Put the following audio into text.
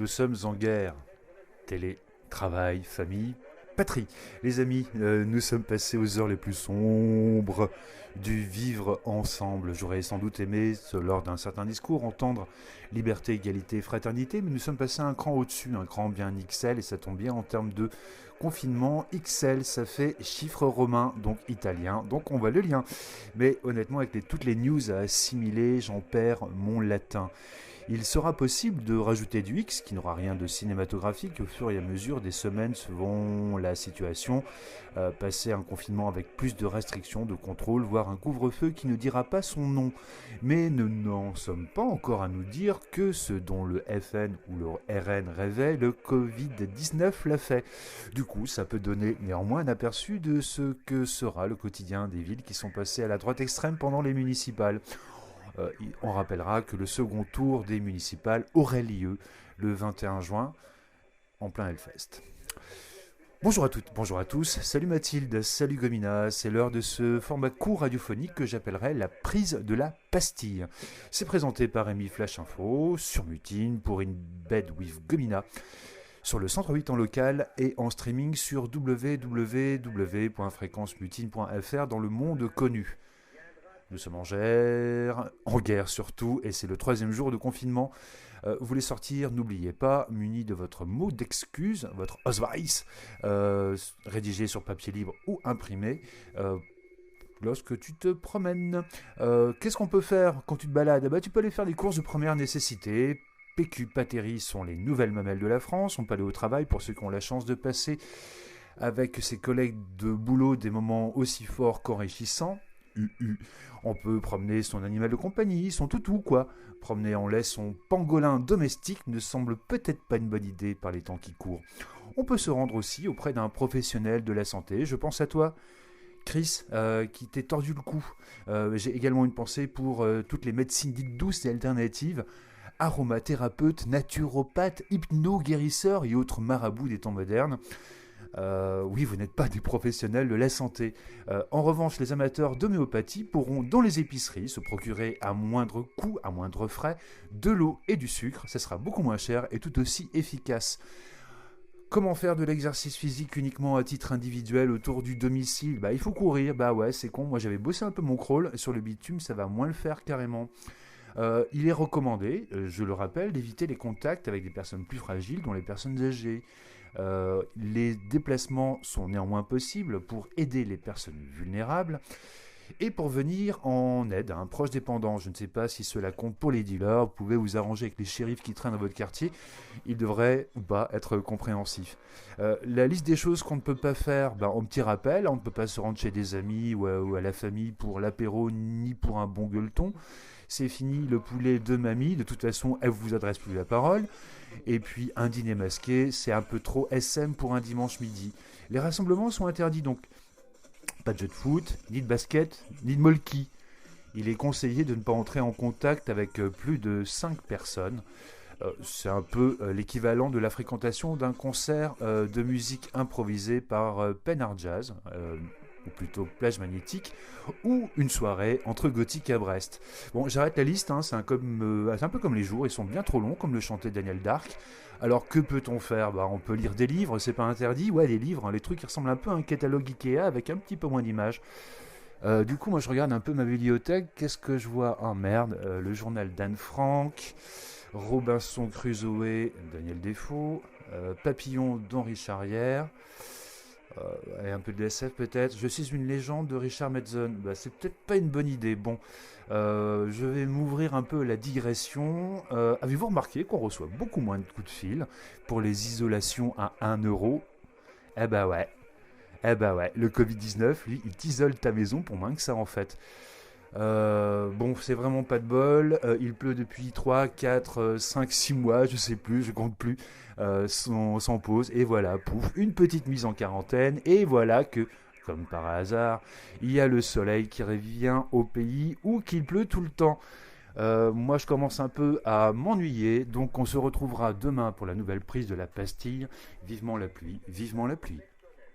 Nous sommes en guerre. Télé, travail, famille, patrie. Les amis, nous sommes passés aux heures les plus sombres du vivre ensemble. J'aurais sans doute aimé, lors d'un certain discours, entendre liberté, égalité, fraternité, mais nous sommes passés un cran au-dessus, un cran bien XL, et ça tombe bien en termes de confinement. XL, ça fait chiffre romain, donc italien, donc on voit le lien. Mais honnêtement, avec toutes les news à assimiler, j'en perds mon latin. Il sera possible de rajouter du X, qui n'aura rien de cinématographique, au fur et à mesure des semaines selon la situation, passer un confinement avec plus de restrictions, de contrôle, voire un couvre-feu qui ne dira pas son nom. Mais nous n'en sommes pas encore à nous dire que ce dont le FN ou le RN rêvait, le Covid-19 l'a fait. Du coup, ça peut donner néanmoins un aperçu de ce que sera le quotidien des villes qui sont passées à la droite extrême pendant les municipales. On rappellera que le second tour des municipales aurait lieu le 21 juin en plein Hellfest. Bonjour à toutes, bonjour à tous, salut Mathilde, salut Gomina, c'est l'heure de ce format court radiophonique que j'appellerai la prise de la pastille. C'est présenté par Rémi Flash Info sur Mutine pour In Bed with Gomina, sur le 103.8 en local et en streaming sur www.fréquencemutine.fr dans le monde connu. Nous sommes en guerre surtout, et c'est le 3e jour de confinement. Vous voulez sortir, n'oubliez pas, muni de votre mot d'excuse, votre Ausweis, rédigé sur papier libre ou imprimé, lorsque tu te promènes. Qu'est-ce qu'on peut faire quand tu te balades ? Tu peux aller faire les courses de première nécessité. PQ Patéry sont les nouvelles mamelles de la France. On peut aller au travail pour ceux qui ont la chance de passer avec ses collègues de boulot des moments aussi forts qu'enrichissants. On peut promener son animal de compagnie, son toutou quoi. Promener en laisse son pangolin domestique ne semble peut-être pas une bonne idée par les temps qui courent. On peut se rendre aussi auprès d'un professionnel de la santé. Je pense à toi, Chris, qui t'est tordu le cou. J'ai également une pensée pour toutes les médecines dites douces et alternatives, aromathérapeutes, naturopathes, hypno-guérisseurs et autres marabouts des temps modernes. Oui, vous n'êtes pas des professionnels de la santé. En revanche, les amateurs d'homéopathie pourront, dans les épiceries, se procurer à moindre coût, à moindre frais, de l'eau et du sucre. Ça sera beaucoup moins cher et tout aussi efficace. Comment faire de l'exercice physique uniquement à titre individuel autour du domicile ? Il faut courir. Ouais, c'est con. Moi, j'avais bossé un peu mon crawl. Sur le bitume, ça va moins le faire carrément. Il est recommandé, je le rappelle, d'éviter les contacts avec des personnes plus fragiles, dont les personnes âgées. Les déplacements sont néanmoins possibles pour aider les personnes vulnérables et pour venir en aide à un proche dépendant. Je ne sais pas si cela compte pour les dealers. Vous pouvez vous arranger avec les shérifs qui traînent dans votre quartier. Ils devraient ou pas être compréhensifs. La liste des choses qu'on ne peut pas faire, en petit rappel, on ne peut pas se rendre chez des amis ou à la famille pour l'apéro ni pour un bon gueuleton. C'est fini le poulet de mamie, de toute façon elle vous adresse plus la parole. Et puis un dîner masqué, c'est un peu trop SM pour un dimanche midi. Les rassemblements sont interdits donc. Pas de jeu de foot, ni de basket, ni de molki. Il est conseillé de ne pas entrer en contact avec plus de 5 personnes. C'est un peu l'équivalent de la fréquentation d'un concert de musique improvisée par Penard Jazz, ou plutôt Plage Magnétique, ou une soirée entre gothique à Brest. Bon, j'arrête la liste, c'est un peu comme les jours, ils sont bien trop longs, comme le chantait Daniel Dark. Alors que peut-on faire ? On peut lire des livres, c'est pas interdit. Ouais, les livres, les trucs qui ressemblent un peu à un catalogue Ikea avec un petit peu moins d'images. Du coup, moi je regarde un peu ma bibliothèque. Qu'est-ce que je vois ? Merde, le journal d'Anne Frank, Robinson Crusoe, Daniel Defoe, Papillon d'Henri Charrière, et un peu de SF peut-être. Je suis une légende de Richard Metzen. C'est peut-être pas une bonne idée. Bon, je vais m'ouvrir un peu la digression. Avez-vous remarqué qu'on reçoit beaucoup moins de coups de fil pour les isolations à 1€? Eh bah ouais, le Covid-19, lui, il t'isole ta maison pour moins que ça en fait. Bon, c'est vraiment pas de bol. Il pleut depuis 3, 4, 5, 6 mois, je sais plus, je compte plus, sans pause. Et voilà, pouf, une petite mise en quarantaine. Et voilà que, comme par hasard, il y a le soleil qui revient au pays où qu'il pleut tout le temps. Moi, je commence un peu à m'ennuyer. Donc, on se retrouvera demain pour la nouvelle prise de la pastille. Vivement la pluie, vivement la pluie.